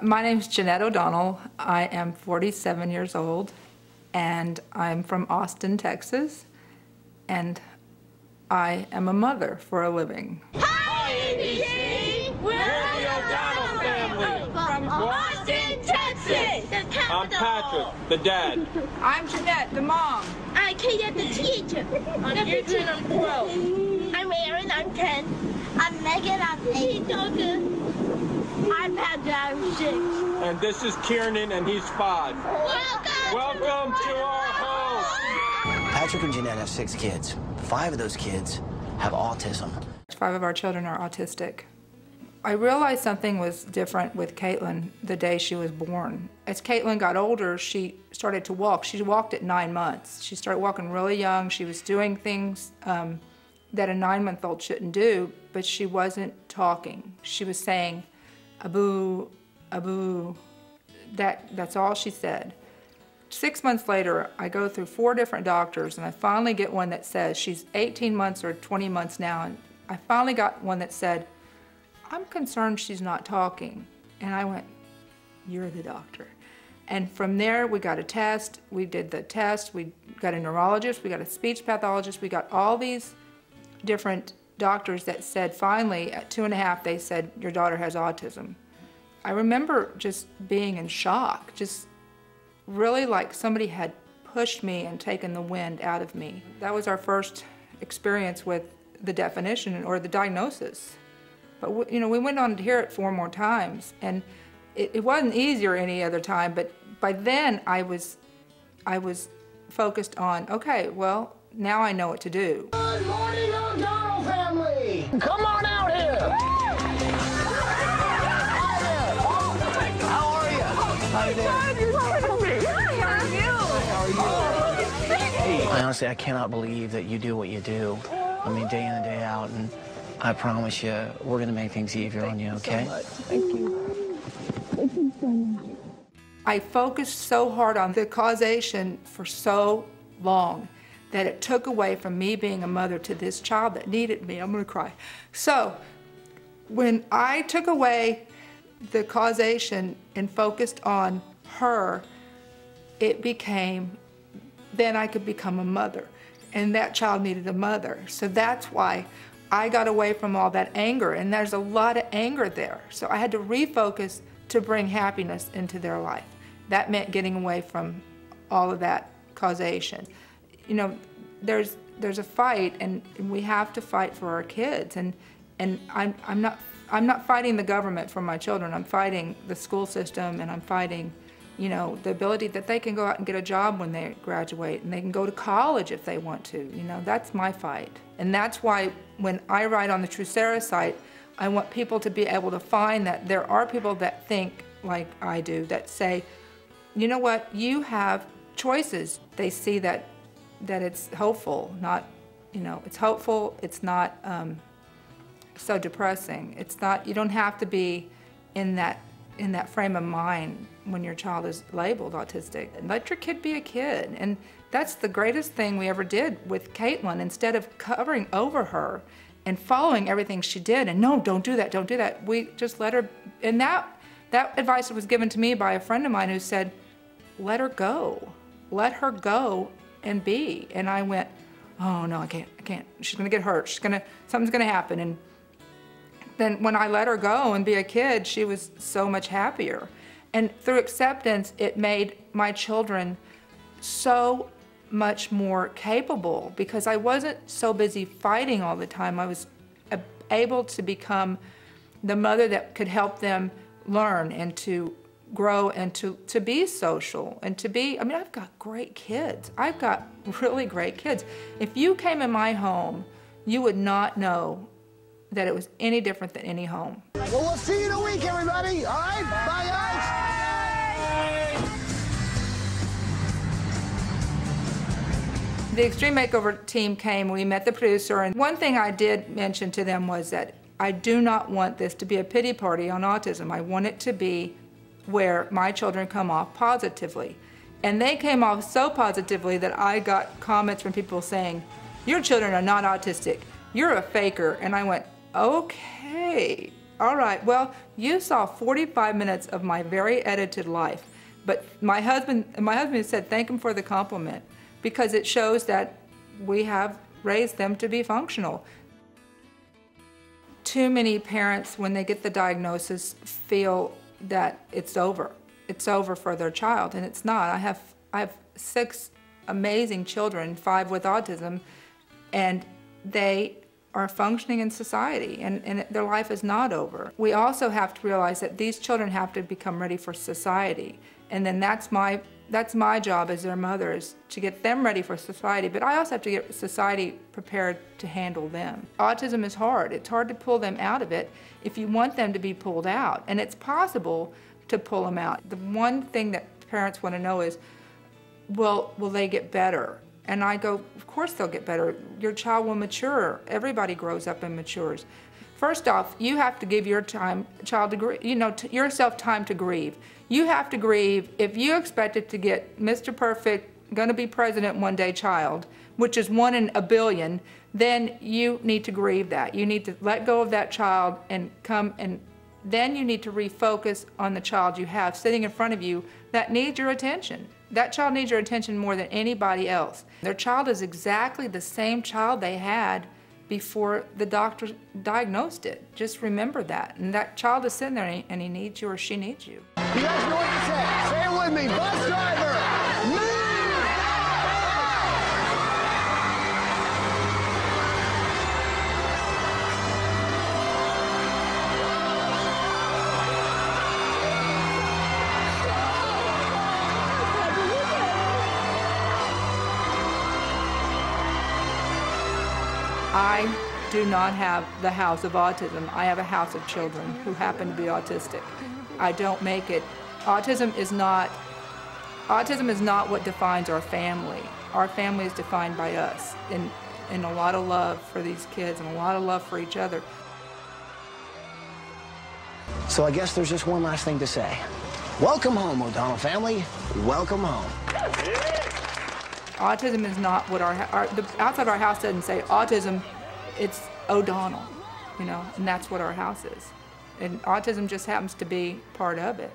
My name's Jeanette O'Donnell. I am 47 years old, and I'm from Austin, Texas, and I am a mother for a living. Hi, ABC! We're the O'Donnell family from Austin, Texas, the capital. I'm Patrick, the dad. I'm Jeanette, the mom. I'm Kate, the teacher. I'm Adrian, I'm 12. I'm Aaron, I'm 10. I'm Megan, I'm 8. I'm Patrick, I'm 6. And this is Kieran, and he's 5. Welcome to our home. Patrick and Jeanette have 6 kids. 5 of those kids have autism. 5 of our children are autistic. I realized something was different with Caitlin the day she was born. As Caitlin got older, she started to walk. She walked at 9 months. She started walking really young. She was doing things that a 9-month-old shouldn't do, but she wasn't talking. She was saying, "Aboo, aboo." That's all she said. 6 months later, I go through 4 different doctors, and I finally get one that says, she's 18 months or 20 months now, and I finally got one that said, "I'm concerned she's not talking." And I went, "You're the doctor." And from there, we got a test. We did the test. We got a neurologist. We got a speech pathologist. We got all these different doctors that said, finally, at 2.5, they said, "Your daughter has autism." I remember just being in shock, just really like somebody had pushed me and taken the wind out of me. That was our first experience with the definition or the diagnosis. But you know, we went on to hear it 4 more times, and it wasn't easier any other time, but by then I was focused on, okay, well, now I know what to do. Good morning, O'Donnell family! Come on out here! How are you? How are you? I honestly, I cannot believe that you do what you do. I mean, day in and day out, and I promise you, we're going to make things easier on you, okay? Thank you. Thank you so much. I focused so hard on the causation for so long that it took away from me being a mother to this child that needed me. I'm going to cry. So when I took away the causation and focused on her, it became, then I could become a mother. And that child needed a mother. So that's why I got away from all that anger, and there's a lot of anger there. So I had to refocus to bring happiness into their life. That meant getting away from all of that causation. You know, there's a fight, and we have to fight for our kids. And I'm not fighting the government for my children. I'm fighting the school system, and I'm fighting, you know, the ability that they can go out and get a job when they graduate, and they can go to college if they want to. You know, that's my fight. And that's why when I write on the Trusera site, I want people to be able to find that there are people that think like I do, that say, you know what, you have choices. They see that it's hopeful, not, you know, it's hopeful, it's not so depressing. It's not, you don't have to be in that frame of mind when your child is labeled autistic. Let your kid be a kid. And that's the greatest thing we ever did with Caitlin. Instead of covering over her and following everything she did, and no, don't do that, don't do that, we just let her, and that advice was given to me by a friend of mine who said, let her go and be. And I went, oh no, I can't, she's gonna get hurt, something's gonna happen. And then when I let her go and be a kid, she was so much happier. And through acceptance, it made my children so much more capable, because I wasn't so busy fighting all the time. I was able to become the mother that could help them learn and to grow and to be social and to be, I mean, I've got great kids. I've got really great kids. If you came in my home, you would not know that it was any different than any home. Well, we'll see you in a week, everybody. All right? Bye, guys. The Extreme Makeover team came, we met the producer, and one thing I did mention to them was that I do not want this to be a pity party on autism. I want it to be where my children come off positively. And they came off so positively that I got comments from people saying, "Your children are not autistic. You're a faker." And I went, okay, All right, well, you saw 45 minutes of my very edited life, but my husband said thank him for the compliment, because it shows that we have raised them to be functional. Too many parents, when they get the diagnosis, feel that it's over. It's over for their child, and it's not. I have 6 amazing children, 5 with autism, and they are functioning in society, and their life is not over. We also have to realize that these children have to become ready for society, and then that's my job as their mother, is to get them ready for society, but I also have to get society prepared to handle them. Autism is hard. It's hard to pull them out of it if you want them to be pulled out, and it's possible to pull them out. The one thing that parents want to know is, will they get better? And I go, of course they'll get better. Your child will mature. Everybody grows up and matures. First off, you have to give your child to grieve, yourself time to grieve. You have to grieve. If you expected to get Mr. Perfect, going to be president one day child, which is 1 in a billion, then you need to grieve that. You need to let go of that child and then you need to refocus on the child you have sitting in front of you that needs your attention. That child needs your attention more than anybody else. Their child is exactly the same child they had before the doctor diagnosed it. Just remember that. And that child is sitting there and he needs you or she needs you. You guys know what to say. Say it with me. Bus driver, move! I do not have the house of autism. I have a house of children who happen to be autistic. I don't make it. Autism is not what defines our family. Our family is defined by us, and a lot of love for these kids and a lot of love for each other. So I guess there's just one last thing to say. Welcome home, O'Donnell family. Welcome home. Autism is not what the outside of our house doesn't say autism, it's O'Donnell, and that's what our house is. And autism just happens to be part of it.